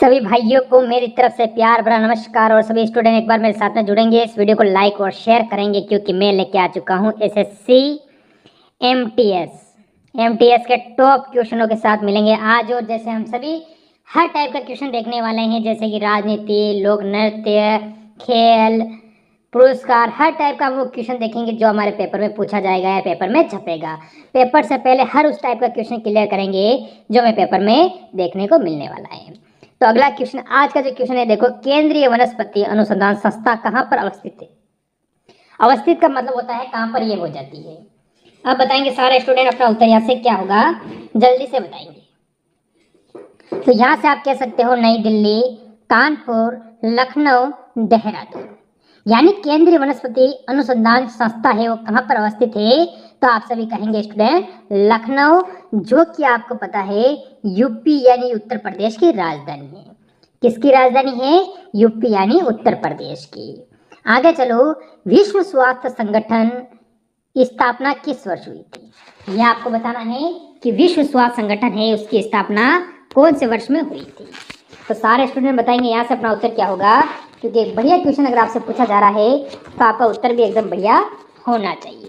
सभी भाइयों को मेरी तरफ से प्यार भरा नमस्कार। और सभी स्टूडेंट एक बार मेरे साथ में जुड़ेंगे, इस वीडियो को लाइक और शेयर करेंगे क्योंकि मैं लेके आ चुका हूँ एसएससी एमटीएस के टॉप क्वेश्चनों के साथ मिलेंगे आज। और जैसे हम सभी हर टाइप का क्वेश्चन देखने वाले हैं, जैसे कि राजनीति, लोक नृत्य, खेल, पुरस्कार, हर टाइप का वो क्वेश्चन देखेंगे जो हमारे पेपर में पूछा जाएगा या पेपर में छपेगा। पेपर से पहले हर उस टाइप का क्वेश्चन क्लियर करेंगे जो हमें पेपर में देखने को मिलने वाला है। तो अगला क्वेश्चन, आज का जो क्वेश्चन है, देखो, केंद्रीय वनस्पति अनुसंधान संस्था कहाँ पर अवस्थित है? अवस्थित का मतलब होता है कहाँ पर ये हो जाती है। अब बताएंगे सारे स्टूडेंट अपना उत्तर, यहाँ से क्या होगा जल्दी से बताएंगे। तो यहाँ से आप कह सकते हो नई दिल्ली, कानपुर, लखनऊ, देहरादून। यानी केंद्रीय वनस्पति अनुसंधान संस्था है वो कहाँ पर अवस्थित है? तो आप सभी कहेंगे स्टूडेंट लखनऊ, जो कि आपको पता है यूपी यानी उत्तर प्रदेश की राजधानी है। किसकी राजधानी है? यूपी यानी उत्तर प्रदेश की। आगे चलो, विश्व स्वास्थ्य संगठन की स्थापना किस वर्ष हुई थी? यह आपको बताना है कि विश्व स्वास्थ्य संगठन है उसकी स्थापना कौन से वर्ष में हुई थी। तो सारे स्टूडेंट बताएंगे यहाँ से अपना उत्तर क्या होगा, क्योंकि एक बढ़िया क्वेश्चन अगर आपसे पूछा जा रहा है तो आपका उत्तर भी एकदम बढ़िया होना चाहिए।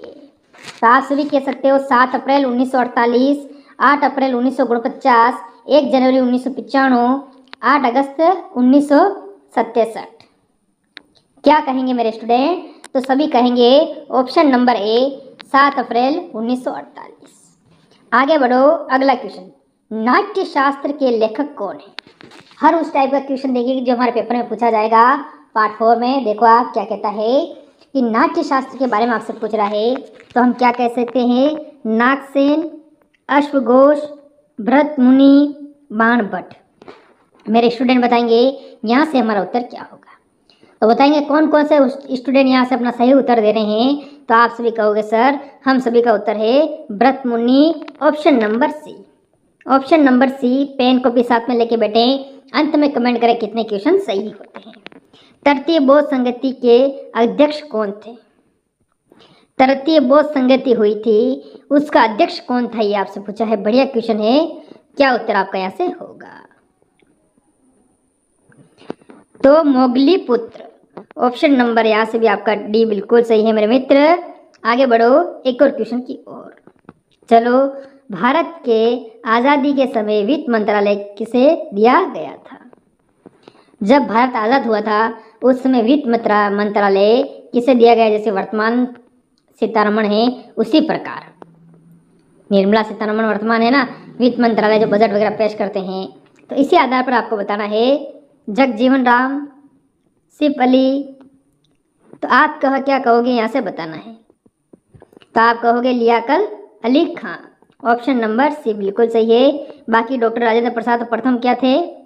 तो आप सभी कह सकते हो 7 अप्रैल 1948, 8 अप्रैल 1949, 1 जनवरी 1995, 8 अगस्त 1967। क्या कहेंगे मेरे स्टूडेंट? तो सभी कहेंगे ऑप्शन नंबर ए 7 अप्रैल 1948। आगे बढ़ो, अगला क्वेश्चन, नाट्य शास्त्र के लेखक कौन है? हर उस टाइप का क्वेश्चन देखिए जो हमारे पेपर में पूछा जाएगा पार्ट 4 में। देखो आप क्या कहता है कि नाट्य शास्त्र के बारे में आपसे पूछ रहा है, तो हम क्या कह सकते हैं? नागसेन, अश्वघोष, भरत मुनि, बाणभट्ट। मेरे स्टूडेंट बताएंगे यहाँ से हमारा उत्तर क्या होगा। तो बताएंगे कौन कौन से स्टूडेंट यहाँ से अपना सही उत्तर दे रहे हैं। तो आप सभी कहोगे सर हम सभी का उत्तर है Bharat Muni, option number C. Option number C. Pen को भी साथ में लेके बैठे, अंत में कमेंट करें कितने क्वेश्चन सही होते हैं। तृतीय बौद्ध संगति के अध्यक्ष कौन थे? तृतीय बौद्ध संगति हुई थी, उसका अध्यक्ष कौन था, ये आपसे पूछा है। बढ़िया क्वेश्चन है, क्या उत्तर आपका यहाँ से होगा? तो मोगली पुत्र, ऑप्शन नंबर यहाँ से भी आपका डी बिल्कुल सही है मेरे मित्र। आगे बढ़ो एक और क्वेश्चन की ओर। चलो, भारत के आज़ादी के समय वित्त मंत्रालय किसे दिया गया था? जब भारत आज़ाद हुआ था उस समय वित्त मंत्रालय किसे दिया गया? जैसे वर्तमान सीतारमण है उसी प्रकार निर्मला सीतारमण वर्तमान है ना, वित्त मंत्रालय जो बजट वगैरह पेश करते हैं। तो इसी आधार पर आपको बताना है जगजीवन राम, सिफ अली। तो आप क्या कहोगे यहाँ से बताना है। तो आप कहोगे लियाकत अली खां, ऑप्शन नंबर सी बिल्कुल सही है। बाकी डॉक्टर राजेंद्र प्रसाद प्रथम क्या थे?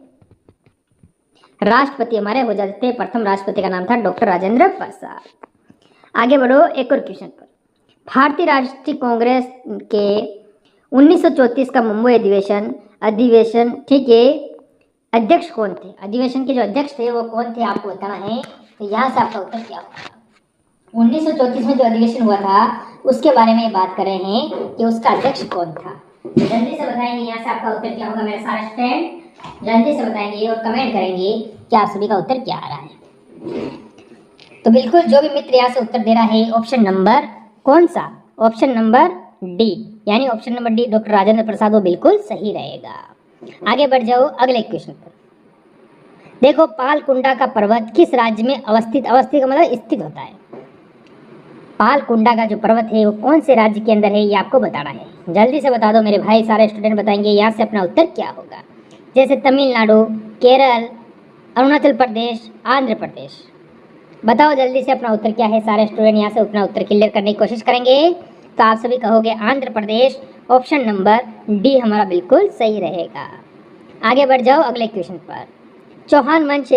राष्ट्रपति हमारे हो जाते थे। प्रथम राष्ट्रपति का नाम था डॉक्टर राजेंद्र प्रसाद। आगे बढ़ो एक और क्वेश्चन पर। भारतीय राष्ट्रीय कांग्रेस के 1934 का मुंबई अधिवेशन ठीक है, अध्यक्ष कौन थे? अधिवेशन के जो अध्यक्ष थे वो कौन थे आपको बताना है। तो यहाँ से आपका उत्तर क्या होगा? 1934 में जो अधिवेशन हुआ था उसके बारे में बात कर रहे हैं कि उसका अध्यक्ष कौन था। जल्दी से बताएंगे यहाँ से आपका उत्तर क्या होगा मेरे सारे स्टूडेंट, जल्दी से बताएंगे और कमेंट करेंगे कि आप सभी का उत्तर क्या आ रहा है। तो बिल्कुल जो भी मित्र यहाँ से उत्तर दे रहा है ऑप्शन नंबर कौन सा? ऑप्शन नंबर डी, यानी option number D doctor Rajendra Prasad, वो बिल्कुल सही रहेगा। आगे बढ़ जाओ अगले क्वेश्चन पर। देखो, पालकुंडा का पर्वत किस राज्य में अवस्थित का मतलब स्थित होता है। पालकुंडा का जो पर्वत है वो कौन से राज्य के अंदर है, ये आपको बताना है। जल्दी से बता दो मेरे भाई, सारे स्टूडेंट बताएंगे यहाँ से अपना उत्तर क्या होगा। जैसे तमिलनाडु, केरल, अरुणाचल प्रदेश, आंध्र प्रदेश। बताओ जल्दी से अपना उत्तर क्या है। सारे स्टूडेंट यहाँ से अपना उत्तर क्लियर करने की कोशिश करेंगे। तो आप सभी कहोगे Andhra Pradesh, option number D हमारा बिल्कुल सही रहेगा। आगे बढ़ जाओ अगले क्वेश्चन पर। चौहान वंश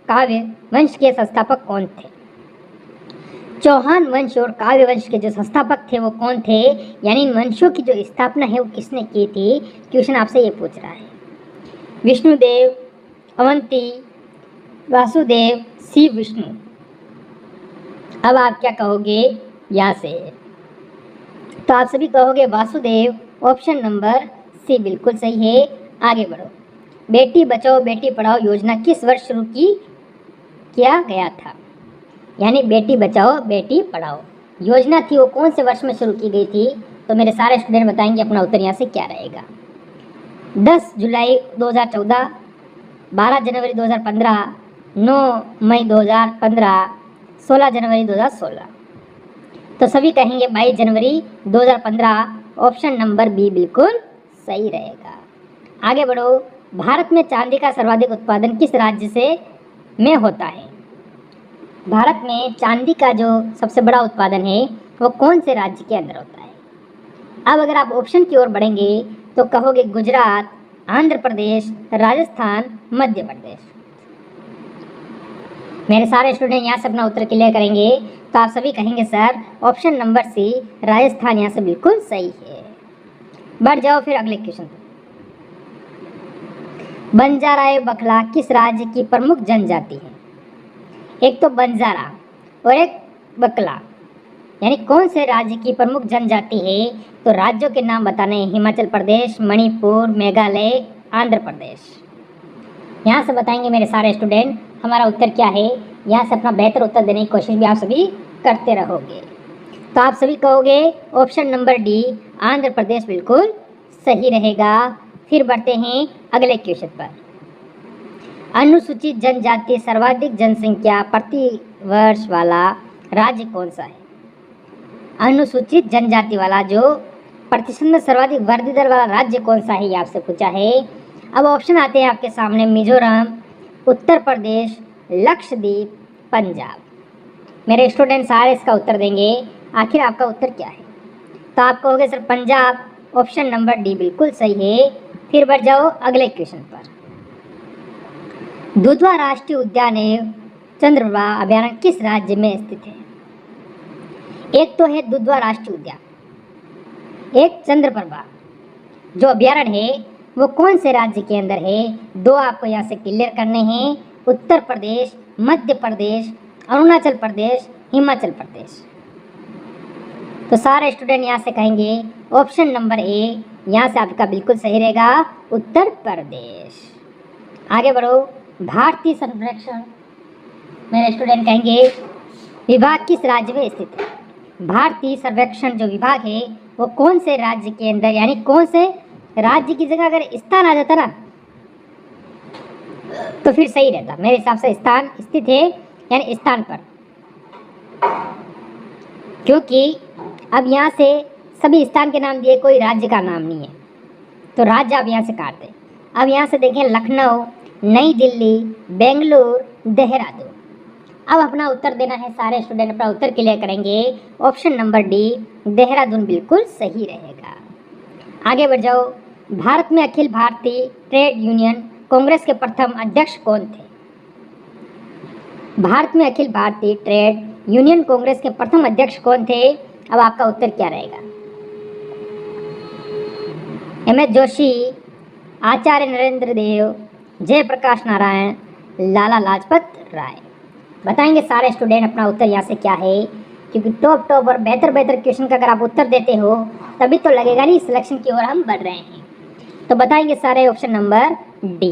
काव्य वंश के संस्थापक कौन थे? चौहान वंश और काव्य वंश के जो संस्थापक थे वो कौन थे, यानी इन वंशों की जो स्थापना है वो किसने की थी? क्वेश्चन आपसे ये पूछ रहा है। विष्णुदेव, अवंती, वासुदेव, शिव विष्णु। अब आप क्या कहोगे यहाँ से? तो आप सभी कहोगे वासुदेव, ऑप्शन नंबर सी बिल्कुल सही है। आगे बढ़ो। बेटी बचाओ बेटी पढ़ाओ योजना किस वर्ष शुरू किया गया था? यानी बेटी बचाओ बेटी पढ़ाओ योजना थी वो कौन से वर्ष में शुरू की गई थी? तो मेरे सारे स्टूडेंट बताएंगे अपना उत्तर यहाँ से क्या रहेगा। 10 जुलाई 2014, 12 जनवरी 2015, 9 मई 2015, 16 जनवरी 2016। तो सभी कहेंगे 22 जनवरी 2015। ऑप्शन नंबर बी बिल्कुल सही रहेगा। आगे बढ़ो। भारत में चांदी का सर्वाधिक उत्पादन किस राज्य से में होता है? भारत में चांदी का जो सबसे बड़ा उत्पादन है वो कौन से राज्य के अंदर होता है? अब अगर आप ऑप्शन की ओर बढ़ेंगे तो कहोगे गुजरात, आंध्र प्रदेश, राजस्थान, मध्य प्रदेश। मेरे सारे स्टूडेंट यहाँ से अपना उत्तर क्लियर करेंगे तो आप सभी कहेंगे sir option number C Rajasthan यहाँ से बिल्कुल सही है। बढ़ जाओ फिर अगले क्वेश्चन पर। बंजारा एवं बकला किस राज्य की प्रमुख जनजाति है? एक तो बंजारा और एक बकला, यानी कौन से राज्य की प्रमुख जनजाति है? तो राज्यों के नाम बताने हैं, हिमाचल प्रदेश, मणिपुर, मेघालय, आंध्र प्रदेश। यहाँ से बताएंगे मेरे सारे स्टूडेंट हमारा उत्तर क्या है। यहाँ से अपना बेहतर उत्तर देने की कोशिश भी आप सभी करते रहोगे। तो आप सभी कहोगे option number D Andhra Pradesh बिल्कुल सही रहेगा। फिर बढ़ते हैं अगले क्वेश्चन पर। अनुसूचित जनजाति सर्वाधिक जनसंख्या प्रति वर्ष वाला राज्य कौन सा है? अनुसूचित जनजाति वाला जो प्रतिशत में सर्वाधिक वृद्धि दर वाला राज्य कौन सा है, ये आपसे पूछा है। अब ऑप्शन आते हैं आपके सामने, मिजोरम, उत्तर प्रदेश, लक्षद्वीप, पंजाब। मेरे स्टूडेंट सारे इसका उत्तर देंगे। आखिर आपका उत्तर क्या है? तो आप कहोगे sir Punjab. Option number D बिल्कुल सही है। फिर बढ़ जाओ अगले क्वेश्चन पर। दुधवा राष्ट्रीय उद्यान एवं चंद्रप्रभा अभयारण्य किस राज्य में स्थित है? एक तो है दुधवा राष्ट्रीय उद्यान, एक चंद्रप्रभा जो अभयारण्य है वो कौन से राज्य के अंदर है? दो आपको यहाँ से क्लियर करने हैं, उत्तर प्रदेश, मध्य प्रदेश, अरुणाचल प्रदेश, हिमाचल प्रदेश। तो सारे स्टूडेंट यहाँ से कहेंगे ऑप्शन नंबर ए यहाँ से आपका बिल्कुल सही रहेगा, उत्तर प्रदेश। आगे बढ़ो। भारतीय सर्वेक्षण मेरे स्टूडेंट कहेंगे विभाग किस राज्य में स्थित है? भारतीय सर्वेक्षण जो विभाग है वो कौन से राज्य के अंदर, यानी कौन से राज्य की जगह अगर स्थान आ जाता ना तो फिर सही रहता। मेरे हिसाब से स्थान स्थित है यानी स्थान पर, क्योंकि अब यहाँ से सभी स्थान के नाम दिए, कोई राज्य का नाम नहीं है, तो राज्य आप यहाँ से काट दें। अब यहाँ से देखें लखनऊ, नई दिल्ली, बेंगलुरु, देहरादून। अब अपना उत्तर देना है, सारे स्टूडेंट अपना उत्तर क्लियर करेंगे। ऑप्शन नंबर डी देहरादून बिल्कुल सही रहेगा। आगे बढ़ जाओ। भारत में अखिल भारतीय ट्रेड यूनियन कांग्रेस के प्रथम अध्यक्ष कौन थे? भारत में अखिल भारतीय ट्रेड यूनियन कांग्रेस के प्रथम अध्यक्ष कौन थे? अब आपका उत्तर क्या रहेगा? एम.एस. जोशी, आचार्य नरेंद्र देव, जयप्रकाश नारायण, लाला लाजपत राय। बताएंगे सारे स्टूडेंट अपना उत्तर यहाँ से क्या है, क्योंकि टॉप और बेहतर क्वेश्चन का अगर आप उत्तर देते हो तभी तो लगेगा नहीं सिलेक्शन की ओर हम बढ़ रहे हैं। तो बताएंगे सारे option number D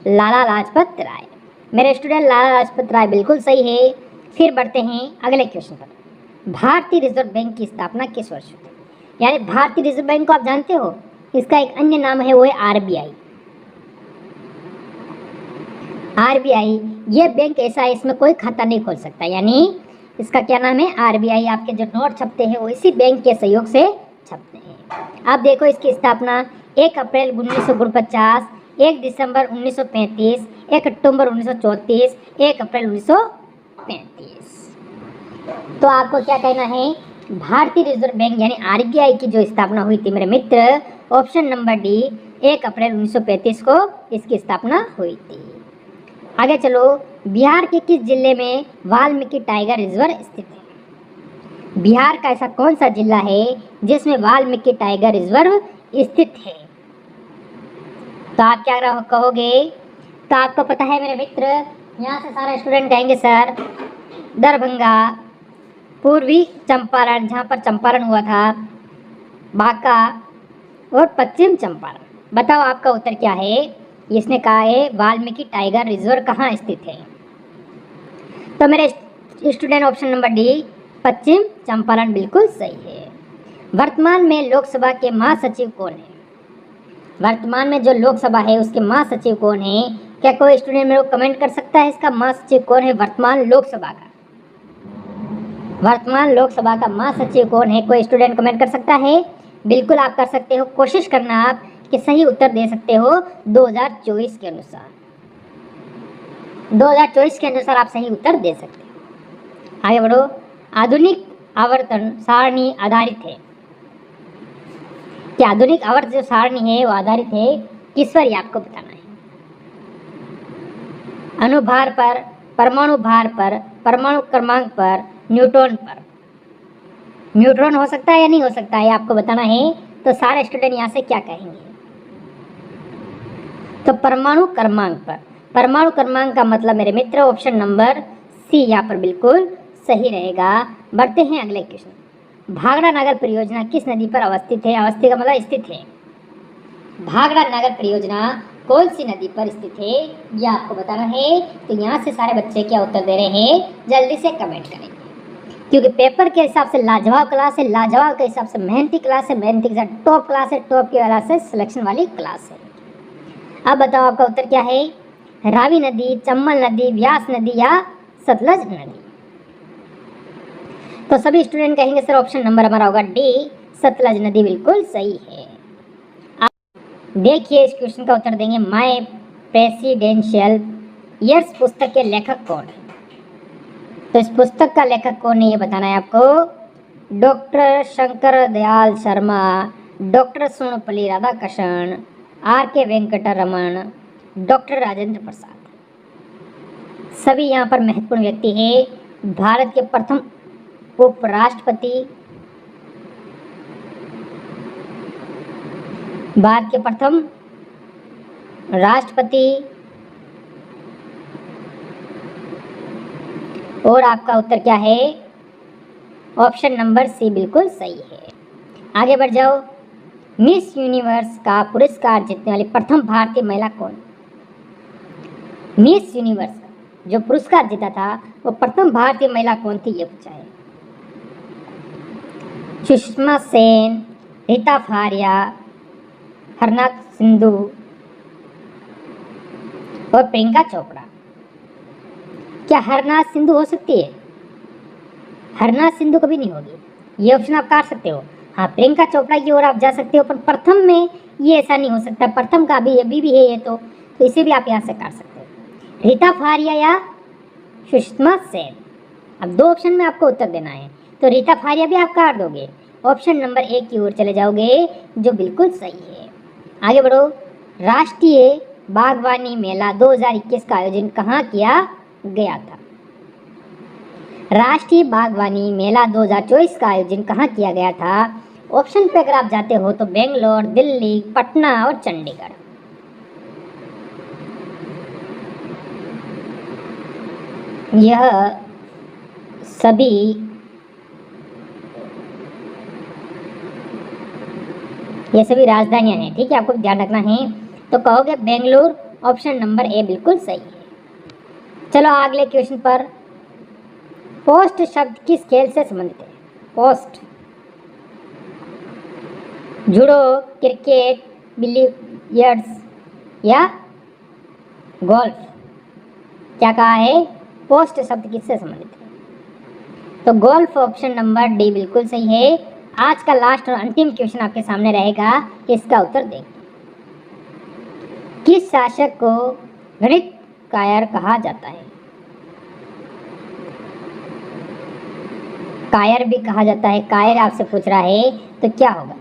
Lala Lajpat Rai. मेरे स्टूडेंट लाला लाजपत राय बिल्कुल सही है। फिर बढ़ते हैं अगले क्वेश्चन पर। भारतीय रिजर्व बैंक की स्थापना किस वर्ष हुई? यानी भारतीय रिजर्व बैंक को आप जानते हो, इसका एक अन्य नाम है वो है आरबीआई। आरबीआई ये बैंक ऐसा है इसमें कोई खाता नहीं खोल सकता, यानी इसका क्या नाम है आरबीआई। आपके जो नोट छपते हैं वो इसी बैंक के सहयोग से छपते हैं। अब देखो इसकी स्थापना 1 अप्रैल 1949, 1 दिसंबर 1935, 1 अक्टूबर 1934, 1 अप्रैल 1935। तो आपको क्या कहना है? भारतीय रिजर्व बैंक यानी आरबीआई की जो स्थापना हुई थी मेरे मित्र, ऑप्शन नंबर डी 1 अप्रैल 1935 को इसकी स्थापना हुई थी। आगे चलो। बिहार के किस जिले में वाल्मीकि टाइगर रिजर्व स्थित है? बिहार का ऐसा कौन सा जिला है जिसमें वाल्मीकि टाइगर रिजर्व स्थित है? तो आप क्या कहोगे? तो आपको पता है मेरे मित्र, यहाँ से सारे स्टूडेंट कहेंगे सर दरभंगा, पूर्वी चंपारण जहाँ पर चंपारण हुआ था, बांका और पश्चिम चंपारण। बताओ आपका उत्तर क्या है? इसने कहा है वाल्मीकि टाइगर रिजर्व कहाँ स्थित है। तो मेरे स्टूडेंट ऑप्शन नंबर डी पश्चिम चंपारण बिल्कुल सही है। वर्तमान में लोकसभा के महासचिव कौन है? वर्तमान में जो लोकसभा है उसके महासचिव कौन है? क्या कोई स्टूडेंट मेरे को कमेंट कर सकता है इसका महासचिव कौन है वर्तमान लोकसभा का? वर्तमान लोकसभा का महासचिव कौन है? कोई स्टूडेंट कमेंट कर सकता है? बिल्कुल आप कर सकते हो, कोशिश करना आप कि सही उत्तर दे सकते हो 2024 के अनुसार। 2024 के अनुसार आप सही उत्तर दे सकते हो। आगे बढ़ो। आधुनिक आवर्तन सारणी आधारित है। कि आधुनिक आवर्त जो सारणी है वो आधारित है किस पर, ये आपको बताना है। अणुभार पर, परमाणु भार पर, परमाणु क्रमांक पर, न्यूट्रॉन पर। न्यूट्रॉन हो सकता है या नहीं हो सकता है आपको बताना है। तो सारे स्टूडेंट यहाँ से क्या कहेंगे? तो परमाणु क्रमांक पर। परमाणु क्रमांक का मतलब मेरे मित्र ऑप्शन नंबर सी यहाँ पर बिल्कुल सही रहेगा। बढ़ते हैं अगले क्वेश्चन। भाखड़ा नगर परियोजना किस नदी पर अवस्थित है? अवस्थित का मतलब स्थित है। भाखड़ा नगर परियोजना कौन सी नदी पर स्थित है, यह आपको बताना है। तो यहाँ से सारे बच्चे क्या उत्तर दे रहे हैं, जल्दी से कमेंट करेंगे, क्योंकि पेपर के हिसाब से लाजवाब क्लास है, लाजवाब के हिसाब से मेहनती क्लास है, मेहनती के साथ टॉप क्लास है, टॉप की वजह से सिलेक्शन वाली क्लास है। अब बताओ आपका उत्तर क्या है? रावी नदी, चंबल नदी, व्यास नदी या सतलज नदी? तो सभी स्टूडेंट कहेंगे सर ऑप्शन नंबर हमारा होगा डी, सतलज नदी बिल्कुल सही है। देखिए इस क्वेश्चन का उत्तर देंगे। माय प्रेसिडेंशियल ईयर्स पुस्तक के लेखक कौन है? तो इस पुस्तक का लेखक कौन है ये बताना है आपको। Doctor Shankar Dayal Sharma, doctor Sarvepalli Radhakrishnan, R K Venkataraman, doctor Rajendra प्रसाद। सभी यहाँ पर महत्वपूर्ण व्यक्ति है। भारत के प्रथम उपराष्ट्रपति, भारत के प्रथम राष्ट्रपति, और आपका उत्तर क्या है? ऑप्शन नंबर सी बिल्कुल सही है। आगे बढ़ जाओ। मिस यूनिवर्स का पुरस्कार जीतने वाली प्रथम भारतीय महिला कौन? मिस यूनिवर्स का जो पुरस्कार जीता था वो प्रथम भारतीय महिला कौन थी, ये पूछा है। सुषमा सेन, रीता फारिया, हरनाथ सिंधु और प्रियंका चोपड़ा। क्या हरनाथ सिंधु हो सकती है? हरनाथ सिंधु कभी नहीं होगी, ये ऑप्शन आप काट सकते हो। हाँ, प्रियंका चोपड़ा की ओर आप जा सकते हो, पर प्रथम में ये ऐसा नहीं हो सकता। प्रथम का अभी भी है ये, तो इसे भी आप यहाँ से काट सकते हो। रीता फारिया या सुषमा सेन। अब दो ऑप्शन में आपको उत्तर देना है, तो रीता फारिया भी आप काट दोगे, ऑप्शन नंबर ए की ओर चले जाओगे, जो बिल्कुल सही है। आगे बढ़ो। राष्ट्रीय बागवानी मेला 2021 का आयोजन कहाँ किया गया था? राष्ट्रीय बागवानी मेला 2024 का आयोजन कहाँ किया गया था? ऑप्शन पे अगर आप जाते हो तो बेंगलोर, दिल्ली, पटना और चंडीगढ़। यह सभी राजधानियां हैं, ठीक है, आपको ध्यान रखना है। तो कहोगे बेंगलुरु, ऑप्शन नंबर ए बिल्कुल सही है। चलो अगले क्वेश्चन पर। पोस्ट शब्द किस खेल से संबंधित है? पोस्ट, जूडो, क्रिकेट, बिलियर्ड्स या गोल्फ? क्या कहा है? पोस्ट शब्द किससे संबंधित है? तो गोल्फ, ऑप्शन नंबर डी बिल्कुल सही है। आज का लास्ट और अंतिम क्वेश्चन आपके सामने रहेगा, इसका उत्तर दें। किस शासक को गणित कायर कहा जाता है? कायर भी कहा जाता है। कायर आपसे पूछ रहा है तो क्या होगा?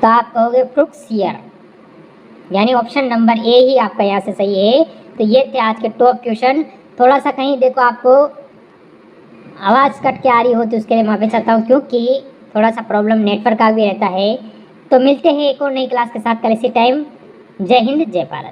तो आप कहोगे प्रुक्सियर, यानी ऑप्शन नंबर ए ही आपका यहाँ से सही है। तो ये थे आज के टॉप क्वेश्चन। थोड़ा सा कहीं देखो आपको आवाज़ कट के आ रही हो तो उसके लिए माफ़ी चाहता हूँ, क्योंकि थोड़ा सा प्रॉब्लम नेटवर्क का भी रहता है। तो मिलते हैं एक और नई क्लास के साथ कल इसी टाइम। जय हिंद, जय भारत।